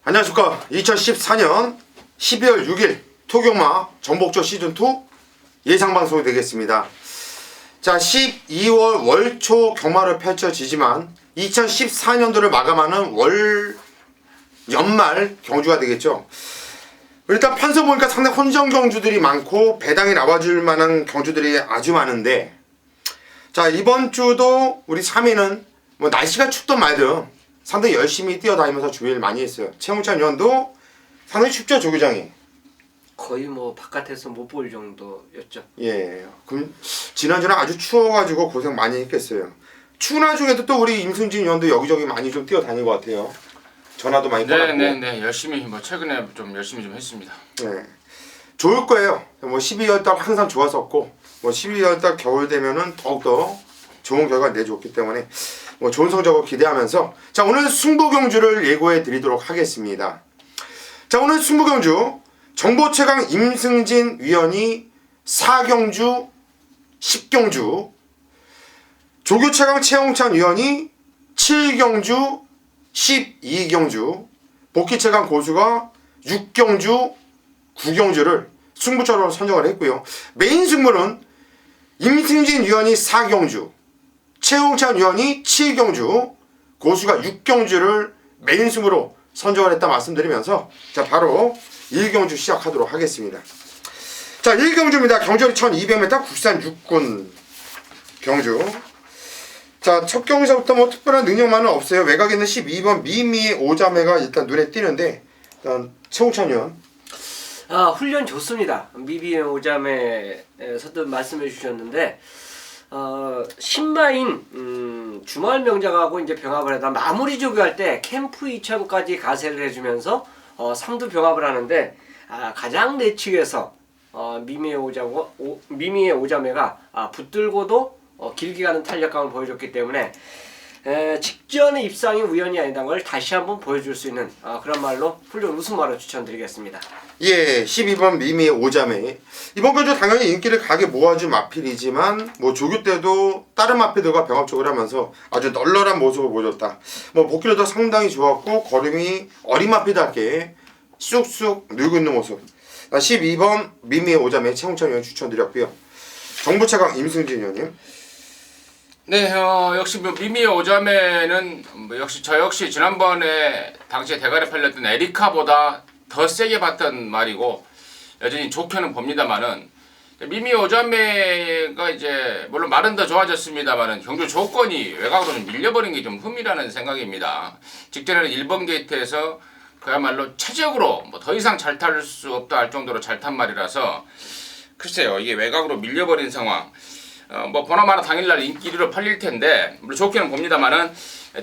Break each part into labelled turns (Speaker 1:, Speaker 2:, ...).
Speaker 1: 안녕하십니까. 2014년 12월 6일 토경마 전복조 시즌2 예상방송이 되겠습니다. 자, 12월 월초 경마를 펼쳐지지만 2014년도를 마감하는 연말 경주가 되겠죠. 일단 판서 보니까 상당히 혼전 경주들이 많고 배당이 나와줄 만한 경주들이 아주 많은데, 자, 이번 주도 우리 3위는 뭐 날씨가 춥던 말든 상당히 열심히 뛰어다니면서 준비를 많이 했어요. 최홍찬 위원도 상당히 춥죠, 조교장이?
Speaker 2: 거의 뭐 바깥에서 못 볼 정도였죠.
Speaker 1: 예. 그럼 지난주는 아주 추워가지고 고생 많이 했겠어요. 추운 와중에도 또 우리 임승진 위원도 여기저기 많이 좀 뛰어다닌 것 같아요. 전화도 많이 받았고.
Speaker 3: 네네네, 열심히 뭐 최근에 좀 열심히 좀 했습니다.
Speaker 1: 네. 좋을 거예요. 뭐 12월 달 항상 좋았었고, 뭐 12월 달 겨울 되면은 더욱더 좋은 결과 내줬기 때문에 뭐 좋은 성적을 기대하면서, 자, 오늘 승부경주를 예고해 드리도록 하겠습니다. 자, 오늘 승부경주 정보 최강 임승진 위원이 4경주 10경주, 조교 최강 최홍찬 위원이 7경주 12경주, 복귀 최강 고수가 6경주 9경주를 승부처로 선정을 했고요. 메인 승부는 임승진 위원이 4경주, 최홍찬 위원이 7경주, 고수가 6경주를 메인 승부로 선정을 했다 말씀드리면서, 자, 바로 1경주 시작하도록 하겠습니다. 자, 1경주입니다. 경주리 1200m 국산 6군 경주. 자, 첫 경기서부터 뭐 특별한 능력만은 없어요. 외곽에 있는 12번 미미의 오자매가 일단 눈에 띄는데, 일단 최홍찬 위원.
Speaker 2: 훈련 좋습니다. 미비의 오자매에서도 말씀해 주셨는데, 신마인 주말 명장하고 이제 병합을 하다 마무리 조교할 때 캠프 2천까지 가세를 해주면서 삼두 병합을 하는데, 가장 내측에서 미미의 오자매가 붙들고도 길게 가는 탄력감을 보여줬기 때문에 직전의 입상이 우연이 아니다는 걸 다시 한번 보여줄 수 있는 그런 말로 훈련 우승마로 추천드리겠습니다.
Speaker 1: 예, 12번 미미의 오자매. 이번 경주 당연히 인기를 가게 모아준 마필이지만, 뭐 조교 때도 다른 마필들과 병합적으로 하면서 아주 널널한 모습을 보여줬다. 뭐 복귀도 상당히 좋았고, 걸음이 어린 마필답게 쑥쑥 늘고 있는 모습. 12번 미미의 오자매 최홍찬 의원 추천드렸고요. 정부 최강 임승진 의원님.
Speaker 3: 네, 역시 뭐 미미의 오자매는 뭐 저 역시 지난번에 당시에 대가리 팔렸던 에리카보다 더 세게 봤던 말이고, 여전히 좋게는 봅니다만은, 미미의 오자매가 이제 물론 말은 더 좋아졌습니다만은 경주 조건이 외곽으로 좀 밀려버린 게 좀 흠이라는 생각입니다. 직전에는 1번 게이트에서 그야말로 최적으로 뭐 더 이상 잘 탈 수 없다 할 정도로 잘 탄 말이라서, 글쎄요, 이게 외곽으로 밀려버린 상황. 뭐 보나마나 당일날 인기 1위로 팔릴 텐데, 물론 좋게는 봅니다만은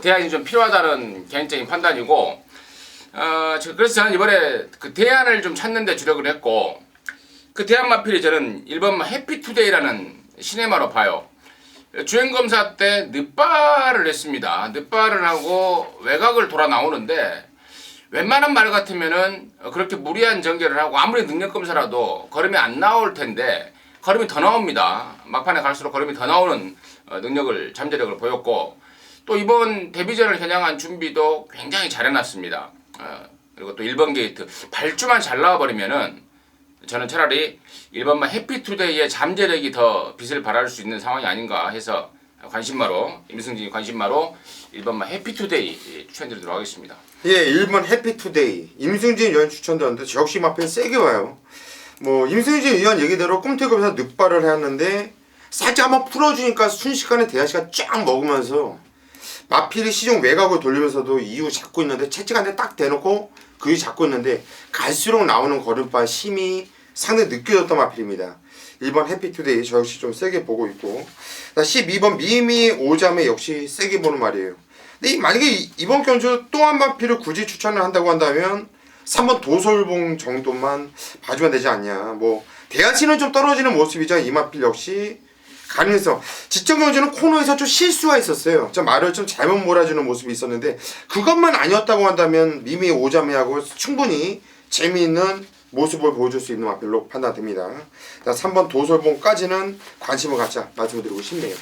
Speaker 3: 대안이 좀 필요하다는 개인적인 판단이고, 그래서 저는 이번에 그 대안을 좀 찾는 데 주력을 했고, 그 대안 마필이 저는 1번 해피투데이라는 시네마로 봐요. 주행검사 때 늦발을 했습니다. 늦발을 하고 외곽을 돌아 나오는데, 웬만한 말 같으면은 그렇게 무리한 전개를 하고 아무리 능력검사라도 걸음이 안 나올 텐데 걸음이 더 나옵니다. 막판에 갈수록 걸음이 더 나오는 잠재력을 보였고, 또 이번 데뷔전을 겨냥한 준비도 굉장히 잘 해놨습니다. 그리고 또 1번 게이트 발주만 잘 나와버리면은 저는 차라리 1번만 해피투데이의 잠재력이 더 빛을 발할 수 있는 상황이 아닌가 해서 임승진이 관심마로 1번만 해피투데이 추천드리도록 하겠습니다.
Speaker 1: 예, 1번 해피투데이 임승진 의원 추천드렸는데, 저 역시 마필 세게 와요. 뭐 임승진 의원 얘기대로 꿈틀거리면서 늑발을 했는데, 살짝 한번 풀어주니까 순식간에 대하시가 쫙 먹으면서 마필이 시중 외곽을 돌리면서도 이후 잡고 있는데, 채찍한테 딱 대놓고 그 이후 잡고 있는데 갈수록 나오는 걸음발 힘이 상당히 느껴졌던 마필입니다. 1번 해피투데이 저 역시 좀 세게 보고 있고, 12번 미미 오자매 역시 세게 보는 말이에요. 근데 만약에 이번 경주 또 한 마필을 굳이 추천을 한다고 한다면 3번 도솔봉 정도만 봐주면 되지 않냐. 뭐 대하치는 좀 떨어지는 모습이죠. 이 마필 역시 가능해서 직전 경주는 코너에서 좀 실수가 있었어요. 좀 말을 좀 잘못 몰아주는 모습이 있었는데, 그것만 아니었다고 한다면 미미 오자매하고 충분히 재미있는 모습을 보여줄 수 있는 마필로 판단됩니다. 3번 도솔봉까지는 관심을 갖자 말씀을 드리고 싶네요.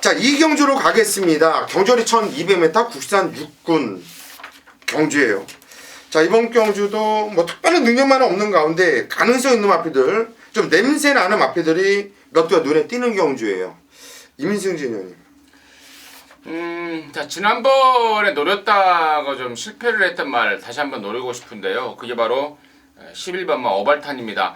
Speaker 1: 자, 이경주로 가겠습니다. 경주리 1200m 국산 6군 경주예요. 자, 이번 경주도 뭐 특별한 능력만은 없는 가운데 가능성 있는 마피들, 좀 냄새 나는 마피들이 몇 개가 눈에 띄는 경주예요. 임승진 의원님.
Speaker 3: 자, 지난번에 노렸다가 좀 실패를 했던 말 다시 한번 노리고 싶은데요. 그게 바로 11번마 어발탄입니다.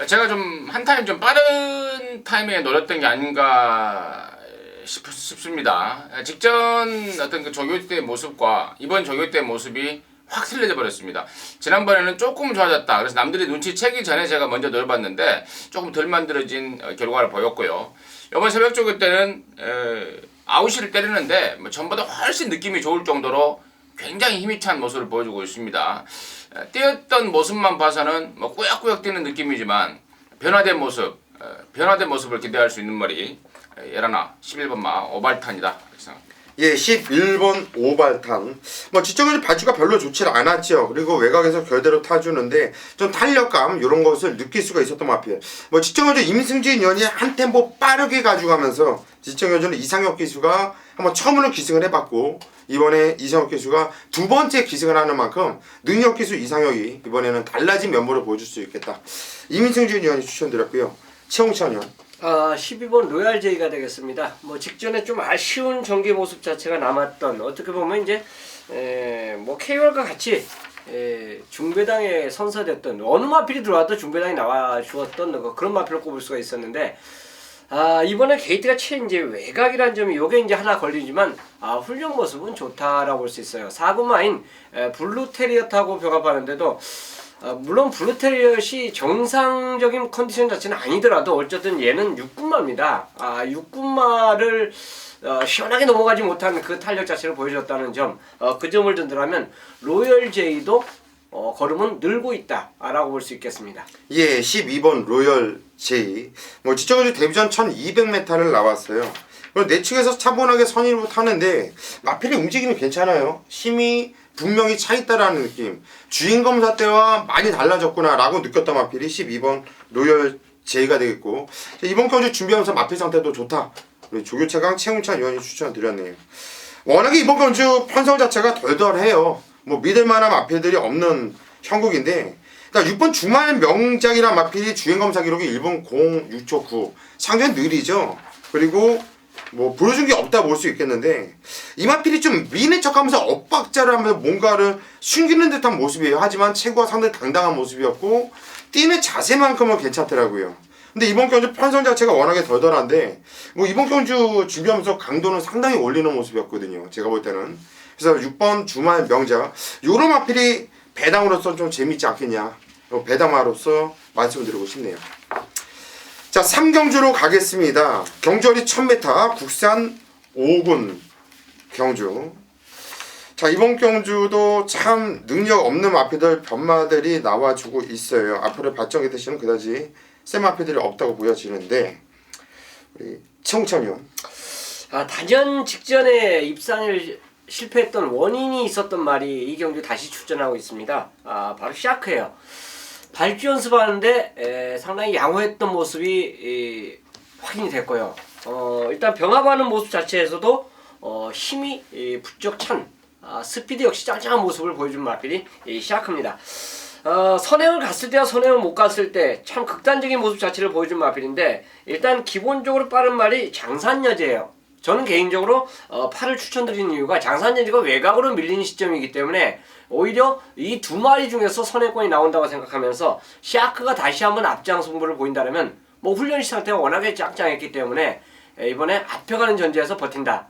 Speaker 3: 제가 좀 한 타임 좀 빠른 타이밍에 노렸던 게 아닌가 싶습니다. 직전 어떤 그 조교 때의 모습과 이번 조교 때의 모습이 확 틀려져 버렸습니다. 지난번에는 조금 좋아졌다. 그래서 남들이 눈치채기 전에 제가 먼저 노려봤는데 조금 덜 만들어진 결과를 보였고요. 이번 새벽 조교 때는 아웃을 때리는데 뭐 전보다 훨씬 느낌이 좋을 정도로 굉장히 힘이 찬 모습을 보여주고 있습니다. 뛰었던 모습만 봐서는 뭐 꾸역꾸역 뛰는 느낌이지만 변화된 모습을 기대할 수 있는 말이 에라나 11번마 오발탄이다 이렇게 생각합니다.
Speaker 1: 예, 11번 오발탄. 뭐 지적으로 발주가 별로 좋지 않았죠. 그리고 외곽에서 결대로 타주는데 좀 탄력감 이런 것을 느낄 수가 있었던 마피아. 뭐 지적으로 임승진 의원이 한 템포 빠르게 가져가면서 지적으로는 이상혁 기수가 한번 처음으로 기승을 해봤고 이번에 이상혁 기수가 두 번째 기승을 하는 만큼 능력 기수 이상혁이 이번에는 달라진 면모를 보여줄 수 있겠다. 임승진 의원이 추천드렸고요. 최홍찬 의원.
Speaker 2: 12번 로얄 제이가 되겠습니다. 뭐 직전에 좀 아쉬운 전개 모습 자체가 남았던 어떻게 보면 이제 뭐 K월과 같이 중배당에 선서됐던 어느 마필이 들어와도 중배당에 나와 주었던 그런 마필을 꼽을 수가 있었는데 이번에 게이트가 이제 외곽이라는 점이 요게 이제 하나 걸리지만 훈련 모습은 좋다라고 볼 수 있어요. 4구마인 블루 테리어 타고 벽압하는데도 물론 블루테리엇이 정상적인 컨디션 자체는 아니더라도 어쨌든 얘는 6군마입니다. 6군마를 시원하게 넘어가지 못한 그 탄력 자체를 보여줬다는 점, 그 점을 든다면 로열 제이도 걸음은 늘고 있다라고 볼 수 있겠습니다.
Speaker 1: 예, 12번 로열 제이. 뭐 지적으로 데뷔전 1200m를 나왔어요. 그리고 내측에서 차분하게 선의로 타는데 마필의 움직임이 괜찮아요. 힘이 분명히 차있다라는 느낌. 주인검사 때와 많이 달라졌구나 라고 느꼈던 마필이 12번 로열 제이가 되겠고 이번 경주 준비하면서 마필 상태도 좋다. 우리 조교차강 최웅찬 의원이 추천드렸네요. 워낙에 이번 경주 편성 자체가 덜덜해요. 뭐 믿을만한 마필들이 없는 형국인데 그러니까 6번 주말 명작이란 마필이 주행검사 기록이 1분 06초 9 상당히 느리죠. 그리고 뭐 보여준 게 없다 볼 수 있겠는데 이 마필이 좀 미는 척하면서 엇박자를 하면서 뭔가를 숨기는 듯한 모습이에요. 하지만 체구가 상당히 당당한 모습이었고 뛰는 자세만큼은 괜찮더라고요. 근데 이번 경주 편성 자체가 워낙에 덜덜한데 뭐 이번 경주 준비하면서 강도는 상당히 올리는 모습이었거든요. 제가 볼 때는. 그래서 6번 주말 명작 요런 마필이 배당으로서 좀 재밌지 않겠냐 배당마로서 말씀드리고 싶네요. 자, 3경주로 가겠습니다. 경주거리 1000m 국산 5군 경주. 자, 이번 경주도 참 능력 없는 마피들 변마들이 나와주고 있어요. 앞으로 발전기 대신은 그다지 센 마피들이 없다고 보여지는데 우리 최홍찬 의원.
Speaker 2: 단연 직전에 입상을 실패했던 원인이 있었던 말이 이 경주 다시 출전하고 있습니다. 바로 샤크예요. 발주 연습하는데 상당히 양호했던 모습이 확인이 됐고요. 일단 병합하는 모습 자체에서도 힘이 부쩍 찬 스피드 역시 짱짱한 모습을 보여준 마필이 샤크입니다. 선행을 갔을 때와 선행을 못 갔을 때 참 극단적인 모습 자체를 보여준 마필인데 일단 기본적으로 빠른 말이 장산여제예요. 저는 개인적으로 8을 추천드리는 이유가 장산여제가 외곽으로 밀리는 시점이기 때문에 오히려 이 두 마리 중에서 선행권이 나온다고 생각하면서 샤크가 다시 한번 앞장 승부를 보인다면 뭐 훈련 상태가 워낙에 짱짱했기 때문에 이번에 앞혀가는 전제에서 버틴다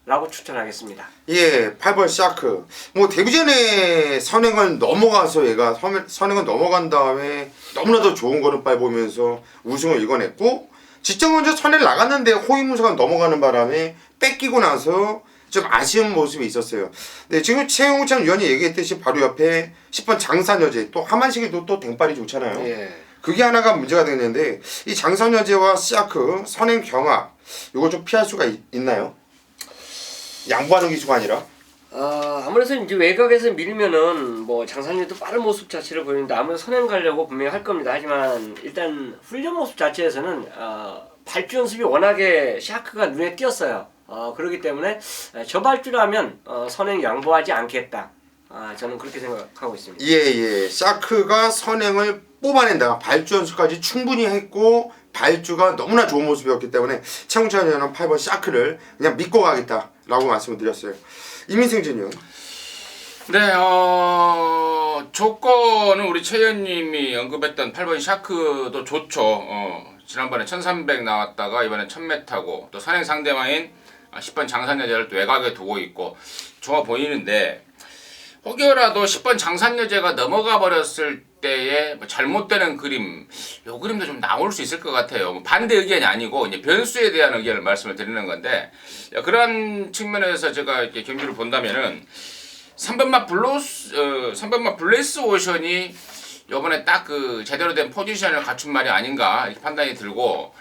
Speaker 2: 라고 추천하겠습니다.
Speaker 1: 예, 8번 샤크. 뭐 데뷔전에 선행을 넘어가서 얘가 선행을 넘어간 다음에 너무나도 좋은 걸음발 보면서 우승을 이뤄냈고 직전 먼저 선행을 나갔는데 호위무사가 넘어가는 바람에 뺏기고 나서 좀 아쉬운 모습이 있었어요. 네, 지금 최용찬 위원이 얘기했듯이 바로 옆에 10번 장산여제 또 하만식이도 또 댕빨이 좋잖아요.
Speaker 2: 예.
Speaker 1: 그게 하나가 문제가 되는데 이 장산여제와 샤크 선행 경합 이거 좀 피할 수가 있나요? 양보하는 기수가 아니라.
Speaker 2: 아무래도 이제 외곽에서 밀면은 뭐 장산여제도 빠른 모습 자체를 보이는데 아무래도 선행 가려고 분명히 할 겁니다. 하지만 일단 훈련 모습 자체에서는 발주 연습이 워낙에 샤크가 눈에 띄었어요. 그렇기 때문에 저 발주라면 선행 양보하지 않겠다 저는 그렇게 생각하고 있습니다.
Speaker 1: 예. 샤크가 선행을 뽑아낸다. 발주 연수까지 충분히 했고 발주가 너무나 좋은 모습이었기 때문에 최홍찬 의원은 8번 샤크를 그냥 믿고 가겠다라고 말씀을 드렸어요. 이민승 진영.
Speaker 3: 네, 조건은 우리 최 의원님이 언급했던 8번 샤크도 좋죠. 지난번에 1300 나왔다가 이번에 1000m 타고 또 선행 상대방인 10번 장산여제를 또 외곽에 두고 있고 좋아 보이는데 혹여라도 10번 장산여제가 넘어가 버렸을 때의 뭐 잘못되는 그림, 요 그림도 좀 나올 수 있을 것 같아요. 뭐 반대 의견이 아니고 이제 변수에 대한 의견을 말씀을 드리는 건데 그런 측면에서 제가 이렇게 경기를 본다면은 3번마 블레스 오션이 요번에 딱 그 제대로 된 포지션을 갖춘 말이 아닌가 이렇게 판단이 들고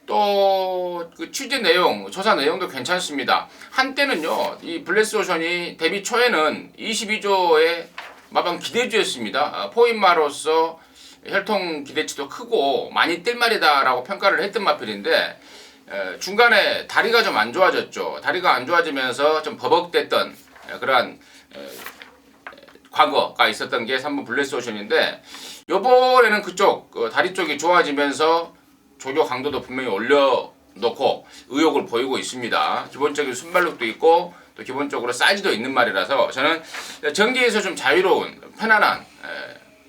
Speaker 3: 또 그 취재 내용, 조사 내용도 괜찮습니다. 한때는요, 이 블레스 오션이 데뷔 초에는 22조의 마방 기대주였습니다. 포인마로서 혈통 기대치도 크고 많이 뛸 말이다라고 평가를 했던 마필인데 중간에 다리가 좀 안 좋아졌죠. 다리가 안 좋아지면서 좀 버벅댔던 그러한 과거가 있었던 게 3번 블레스 오션인데 요번에는 그쪽 다리 쪽이 좋아지면서 조교 강도도 분명히 올려놓고 의욕을 보이고 있습니다. 기본적인 순발력도 있고 또 기본적으로 사이즈도 있는 말이라서 저는 전기에서 좀 자유로운 편안한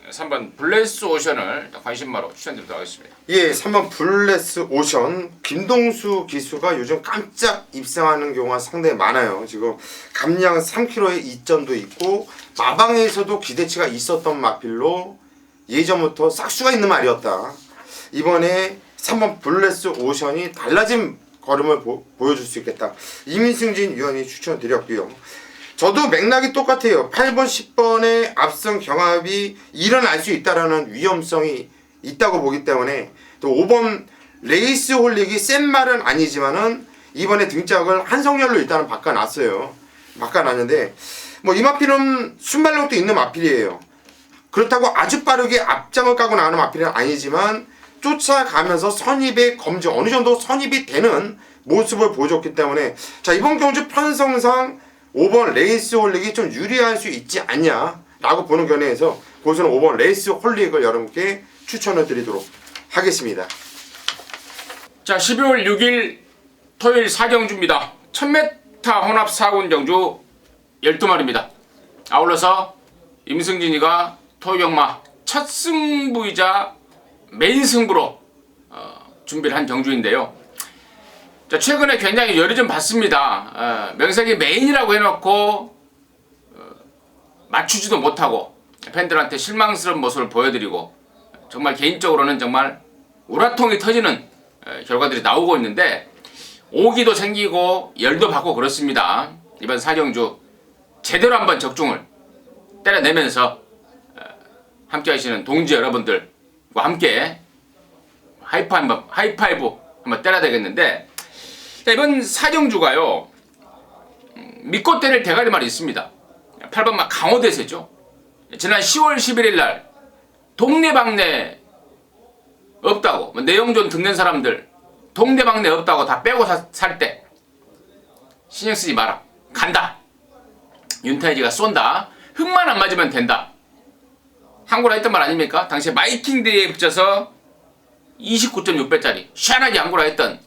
Speaker 3: 3번 블레스 오션을 관심마로 추천드리도록 하겠습니다.
Speaker 1: 예, 3번 블레스 오션 김동수 기수가 요즘 깜짝 입상하는 경우가 상당히 많아요. 지금 감량 3kg의 이점도 있고 마방에서도 기대치가 있었던 마필로 예전부터 싹수가 있는 말이었다. 이번에 3번 블레스 오션이 달라진 걸음을 보여줄 수 있겠다. 이민승진 위원이 추천드렸고요. 저도 맥락이 똑같아요. 8번, 10번의 앞선 경합이 일어날 수 있다라는 위험성이 있다고 보기 때문에 또 5번 레이스 홀릭이 센 말은 아니지만은 이번에 등짝을 한성열로 일단은 바꿔놨어요. 바꿔놨는데 뭐 이 마필은 순발력도 있는 마필이에요. 그렇다고 아주 빠르게 앞장을 까고 나가는 마필은 아니지만 쫓아가면서 선입의 검증 어느 정도 선입이 되는 모습을 보여줬기 때문에 자 이번 경주 편성상 5번 레이스 홀릭이 좀 유리할 수 있지 않냐라고 보는 견해에서 그것은 5번 레이스 홀릭을 여러분께 추천을 드리도록 하겠습니다.
Speaker 3: 자, 12월 6일 토요일 4경주입니다. 1000m 혼합 4군 경주 12마리입니다. 아울러서 임승진이가 토요경마 첫 승부이자 메인 승부로 준비를 한 경주인데요. 자, 최근에 굉장히 열이 좀 받습니다. 명색이 메인이라고 해놓고 맞추지도 못하고 팬들한테 실망스러운 모습을 보여드리고 정말 개인적으로는 정말 우라통이 터지는 결과들이 나오고 있는데 오기도 생기고 열도 받고 그렇습니다. 이번 4경주 제대로 한번 적중을 때려내면서 함께 하시는 동지 여러분들과 함께 하이파이브 한번 때려야 되겠는데 이번 4경주가요 믿고 때릴 대가리 말이 있습니다. 8번마 강호대세죠. 지난 10월 11일 날 동네방네 없다고 내용존 듣는 사람들 동네방네 없다고 다 빼고 살 때 신경 쓰지 마라. 간다. 윤타이지가 쏜다. 흙만 안 맞으면 된다. 항구라 했던 말 아닙니까? 당시에 마이킹대에 붙여서 29.6배짜리 시원하게 항구라 했던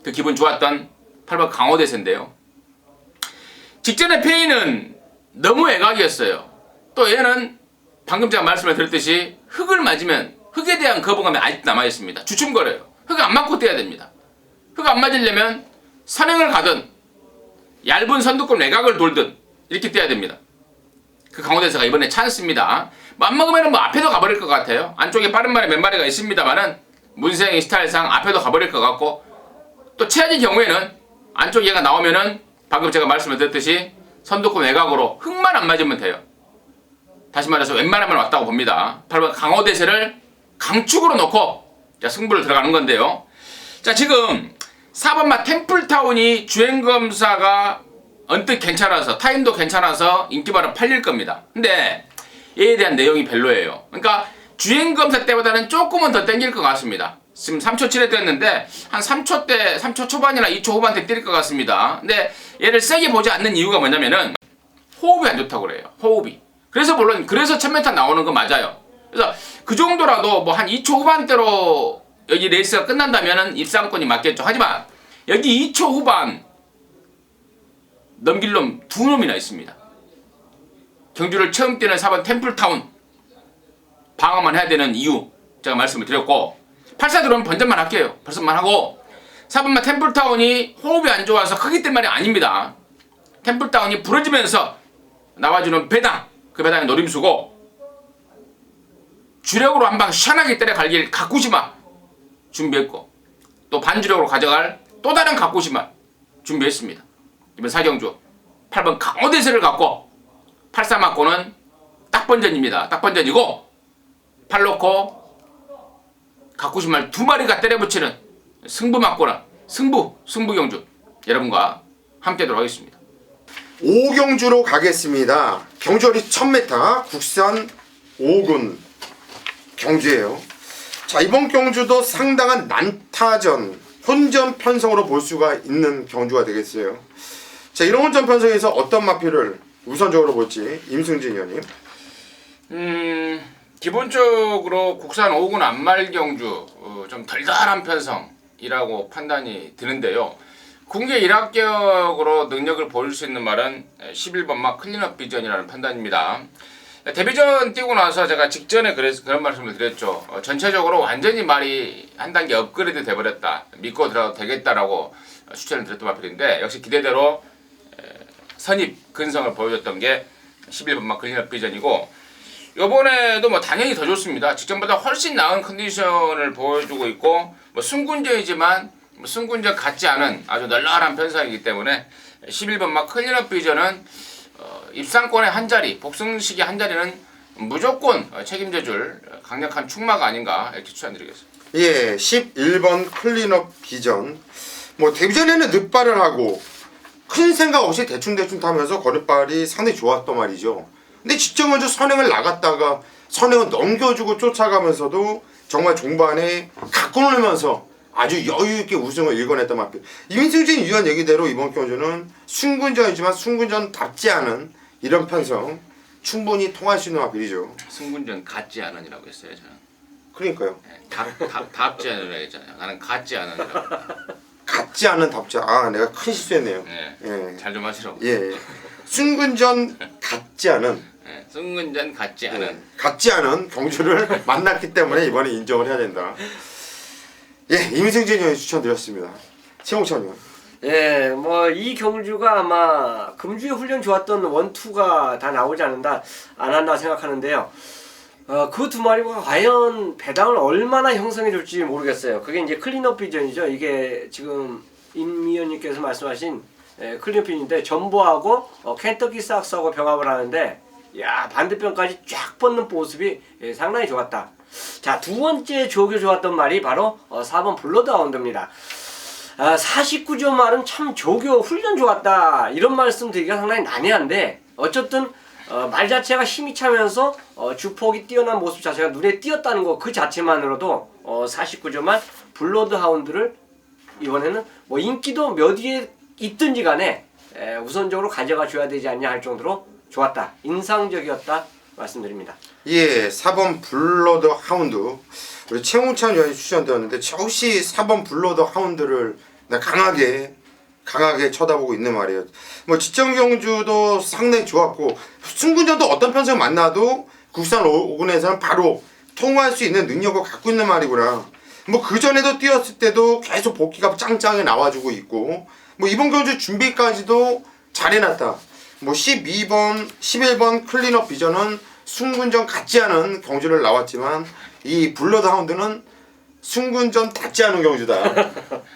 Speaker 3: 그 기분 좋았던 8번 강호대세인데요. 직전에 페이는 너무 외곽이었어요. 또 얘는 방금 제가 말씀을 드렸듯이 흙을 맞으면 흙에 대한 거부감이 아직도 남아있습니다. 주춤거려요. 흙 안 맞고 떼야 됩니다. 흙 안 맞으려면 선행을 가든 얇은 선두권 외곽을 돌든 이렇게 떼야 됩니다. 그 강호대세가 이번에 찬스입니다. 안 먹으면 뭐 앞에도 가버릴 것 같아요. 안쪽에 빠른 말이 몇 마리가 있습니다만은 문생의 스타일상 앞에도 가버릴 것 같고 또 최악의 경우에는 안쪽 얘가 나오면은 방금 제가 말씀을 드렸듯이 선두권 외곽으로 흙만 안 맞으면 돼요. 다시 말해서 웬만하면 왔다고 봅니다. 8번 강호대세를 강축으로 놓고 자, 승부를 들어가는 건데요. 자, 지금 4번마 템플타운이 주행검사가 언뜻 괜찮아서 타임도 괜찮아서 인기발은 팔릴 겁니다. 근데 얘에 대한 내용이 별로예요. 그러니까 주행검사 때보다는 조금은 더 땡길 것 같습니다. 지금 3초 7에 떴는데 한 3초 때 3초 초반이나 2초 후반 때 뛸 것 같습니다. 근데 얘를 세게 보지 않는 이유가 뭐냐면은 호흡이 안 좋다고 그래요. 호흡이. 그래서 물론 그래서 1000m 나오는 건 맞아요. 그래서 그 정도라도 뭐 한 2초 후반대로 여기 레이스가 끝난다면은 입상권이 맞겠죠. 하지만 여기 2초 후반 넘길 놈 2놈이나 있습니다. 경주를 처음 뛰는 4번 템플타운 방어만 해야 되는 이유 제가 말씀을 드렸고 8사 들어오면 번전만 할게요. 벌써만 하고 4번만 템플타운이 호흡이 안 좋아서 크기 때문이 아닙니다. 템플타운이 부러지면서 나와주는 배당, 그 배당이 노림수고 주력으로 한 방 시원하게 때려 갈길 가쿠시마 준비했고 또 반주력으로 가져갈 또 다른 가쿠시마 준비했습니다. 이번 사경주 8번 강호대세를 갖고 8사 맞고는 딱 번전입니다. 딱 번전이고 팔 놓고 가쿠시마를 2마리가 때려붙이는 승부 맞고는 승부경주 여러분과 함께하도록 하겠습니다.
Speaker 1: 5경주로 가겠습니다. 경주거리 1000m 국산 5군 경주예요. 자, 이번 경주도 상당한 난타전, 혼전 편성으로 볼 수가 있는 경주가 되겠어요. 자, 이런 혼전 편성에서 어떤 마필을 우선적으로 볼지 임승진 의원님.
Speaker 3: 기본적으로 국산 5군 안말 경주 좀 덜덜한 편성이라고 판단이 드는데요. 군계 1합격으로 능력을 보일 수 있는 말은 11번 막 클린업 비전이라는 판단입니다. 데뷔전 뛰고 나서 제가 직전에 그런 말씀을 드렸죠. 전체적으로 완전히 말이 한 단계 업그레이드 돼버렸다. 믿고 들어가도 되겠다라고 추천을 드렸던 마필인데 역시 기대대로 선입 근성을 보여줬던 게 11번 막 클린업 비전이고 요번에도 뭐 당연히 더 좋습니다. 직전보다 훨씬 나은 컨디션을 보여주고 있고 뭐 승군전이지만 승군전 같지 않은 아주 널널한 편성이기 때문에 11번 막 클린업 비전은 입상권의 한 자리, 복승식의 한 자리는 무조건 책임져줄 강력한 축마가 아닌가 이렇게 추천드리겠습니다.
Speaker 1: 예, 11번 클린업 비전. 뭐 데뷔전에는 늦발을 하고 큰 생각 없이 대충대충 타면서 거리발이 상당히 좋았단 말이죠. 근데 직접 먼저 선행을 나갔다가 선행을 넘겨주고 쫓아가면서도 정말 종반에 갖고 놀면서 아주 여유있게 우승을 일궈냈던 마필. 임승진 위원 얘기대로 이번 경주는 순군전이지만 순군전답지 않은 이런 편성 충분히 통할 수 있는 마필이죠.
Speaker 3: 승군전 같지 않은이라고 했어요 저는.
Speaker 1: 그러니까요.
Speaker 3: 답지 않으라고 했잖아요. 나는 같지 않은이라고.
Speaker 1: 같지 않은 답지. 아, 내가 큰 실수했네요.
Speaker 3: 네.
Speaker 1: 예.
Speaker 3: 잘 좀 하시라고.
Speaker 1: 예. 순군전 같지 않은
Speaker 3: 네. 승군전 같지 않은.
Speaker 1: 같지 않은 경주를 만났기 때문에 이번에 인정을 해야 된다. 예, 임승진 의원이 추천드렸습니다. 최홍찬 의원.
Speaker 2: 예, 뭐 이 경주가 아마 금주에 훈련 좋았던 원투가 다 나오지 않았나 생각하는데요. 그 두 마리가 과연 배당을 얼마나 형성해 줄지 모르겠어요. 그게 이제 클린업 비전이죠. 이게 지금 임 위원님께서 말씀하신 클린업 비전인데 전보하고 켄터키 삭스하고 병합을 하는데 야 반대편까지 쫙 뻗는 모습이 상당히 좋았다. 자, 두 번째 조교 좋았던 말이 바로 4번 블러드하운드입니다. 49조 말은 참 조교 훈련 좋았다 이런 말씀 드리기가 상당히 난해한데 어쨌든 말 자체가 힘이 차면서 주폭이 뛰어난 모습 자체가 눈에 띄었다는 거 그 자체만으로도 49조만 블러드하운드를 이번에는 뭐 인기도 몇 위에 있든지 간에 우선적으로 가져가 줘야 되지 않냐 할 정도로 좋았다, 인상적이었다 말씀드립니다.
Speaker 1: 예, 4번 블러드 하운드. 우리 최홍찬 의원이 추천되었는데 역시 4번 블러드 하운드를 강하게 쳐다보고 있는 말이에요. 뭐 직전 경주도 상당히 좋았고 승군전도 어떤 편성 만나도 국산 5군에서는 바로 통화할 수 있는 능력을 갖고 있는 말이구나. 뭐 그전에도 뛰었을 때도 계속 복귀가 짱짱하게 나와주고 있고 뭐 이번 경주 준비까지도 잘해놨다. 뭐 12번, 11번 클린업 비전은 승군전 같지 않은 경주를 나왔지만 이 블러드 하운드는 승군전 닿지 않은 경주다.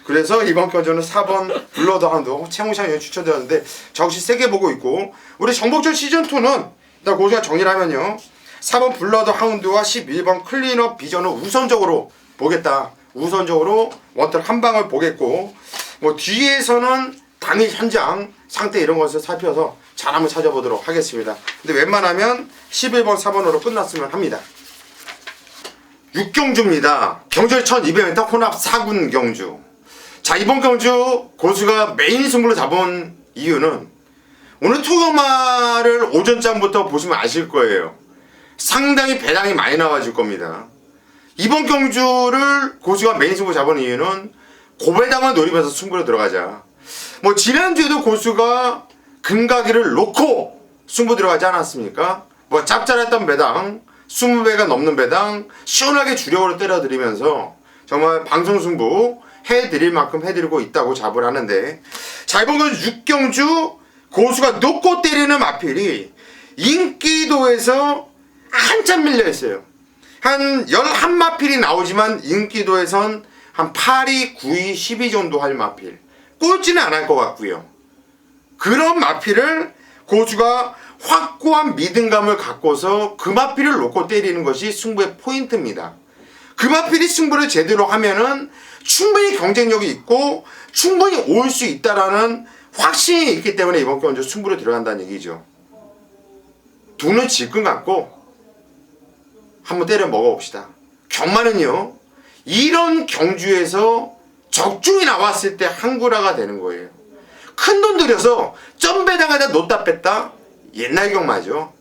Speaker 1: 그래서 이번 경주는 4번 블러드 하운드 최홍찬 의원이 추천드렸는데 저 역시 세게 보고 있고 우리 정복전 시즌2는 일단 고시가 정리를 하면요 4번 블러드 하운드와 11번 클린업 비전을 우선적으로 보겠다. 우선적으로 원투 한 방을 보겠고 뭐 뒤에서는 당일 현장 상태 이런 것을 살펴서 잘 한번 찾아보도록 하겠습니다. 근데 웬만하면 11번 4번으로 끝났으면 합니다. 6경주입니다. 경주의 1200m 혼합 4군 경주. 자, 이번 경주 고수가 메인 승부를 잡은 이유는 오늘 토요마를 오전장부터 보시면 아실 거예요. 상당히 배당이 많이 나와줄 겁니다. 이번 경주를 고수가 메인 승부 잡은 이유는 고배당을 노리면서 승부로 들어가자. 뭐 지난주에도 고수가 금가기를 놓고 승부 들어가지 않았습니까? 뭐 짭짤했던 배당, 20배가 넘는 배당 시원하게 주력으로 때려드리면서 정말 방송 승부 해드릴 만큼 해드리고 있다고 자부를 하는데, 자, 이번 경주 6경주 고수가 놓고 때리는 마필이 인기도에서 한참 밀려있어요. 한 11마필이 나오지만 인기도에선 한 8위, 9위, 10위 정도 할 마필. 꼴찌는 안 할 것 같고요. 그런 마필을 고수가 확고한 믿음감을 갖고서 그 마필을 놓고 때리는 것이 승부의 포인트입니다. 그 마필이 승부를 제대로 하면은 충분히 경쟁력이 있고 충분히 올 수 있다라는 확신이 있기 때문에 이번 경주 승부로 들어간다는 얘기죠. 두는 질끈 갖고 한번 때려 먹어봅시다. 경마는요, 이런 경주에서 적중이 나왔을 때 한구라가 되는 거예요. 큰 돈 들여서 점배당에다 놓다 뺐다, 옛날 경마죠.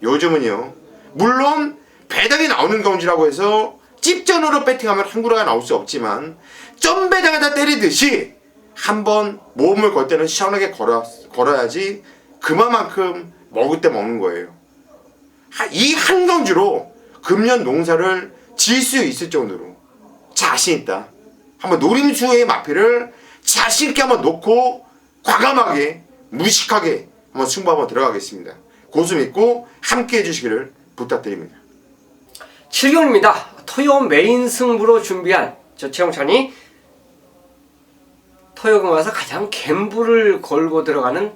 Speaker 1: 요즘은요, 물론 배당이 나오는 경주라고 해서 찝전으로 배팅하면 한구라가 나올 수 없지만 점배당에다 때리듯이 한번 모험을 걸 때는 시원하게 걸어야지 그만큼 먹을 때 먹는 거예요. 이 한 경주로 금년 농사를 지을 수 있을 정도로 자신 있다. 한번 노림수의 마필을 자신 있게 한번 놓고 과감하게 무식하게 한번 승부 한번 들어가겠습니다. 고수 믿고 함께 해주시기를 부탁드립니다.
Speaker 2: 7경입니다. 토요 메인 승부로 준비한 저 최영찬이 토요금 와서 가장 갬블을 걸고 들어가는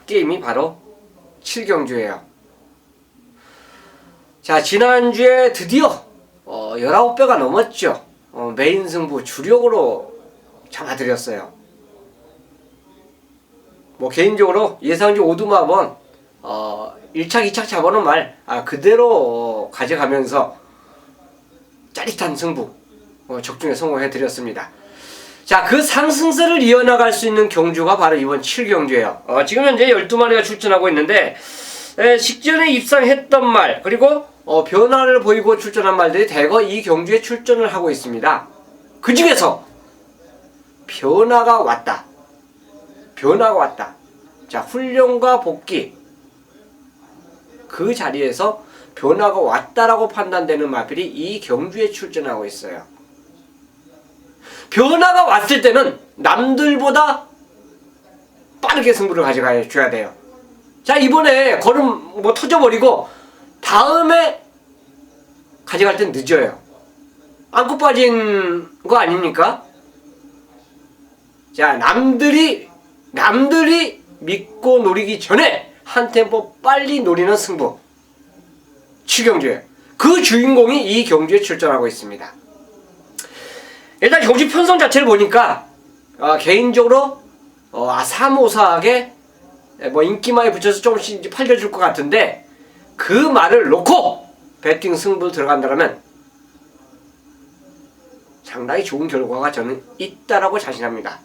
Speaker 2: 게임이 바로 7경주예요. 자, 지난주에 드디어 19배가 넘었죠. 메인 승부 주력으로 잡아드렸어요. 뭐 개인적으로 예상주 오두마번 1착 2착 잡아놓은 말 그대로 가져가면서 짜릿한 승부 적중에 성공해드렸습니다. 자, 그 상승세를 이어나갈 수 있는 경주가 바로 이번 7경주예요. 지금 현재 12마리가 출전하고 있는데 직전에 입상했던 말 그리고 변화를 보이고 출전한 말들이 대거 이 경주에 출전을 하고 있습니다. 그 중에서 변화가 왔다. 자, 훈련과 복귀 그 자리에서 변화가 왔다라고 판단되는 마필이 이 경주에 출전하고 있어요. 변화가 왔을 때는 남들보다 빠르게 승부를 가져가 줘야 돼요. 자, 이번에 걸음 뭐 터져버리고 다음에 가져갈 땐 늦어요. 안고 빠진 거 아닙니까? 자, 남들이 믿고 노리기 전에 한 템포 빨리 노리는 승부 7경주에 그 주인공이 이 경주에 출전하고 있습니다. 일단 경주 편성 자체를 보니까 개인적으로 아사모사하게 뭐 인기마에 붙여서 조금씩 이제 팔려줄 것 같은데, 그 말을 놓고 배팅 승부 들어간다면 상당히 좋은 결과가 저는 있다라고 자신합니다.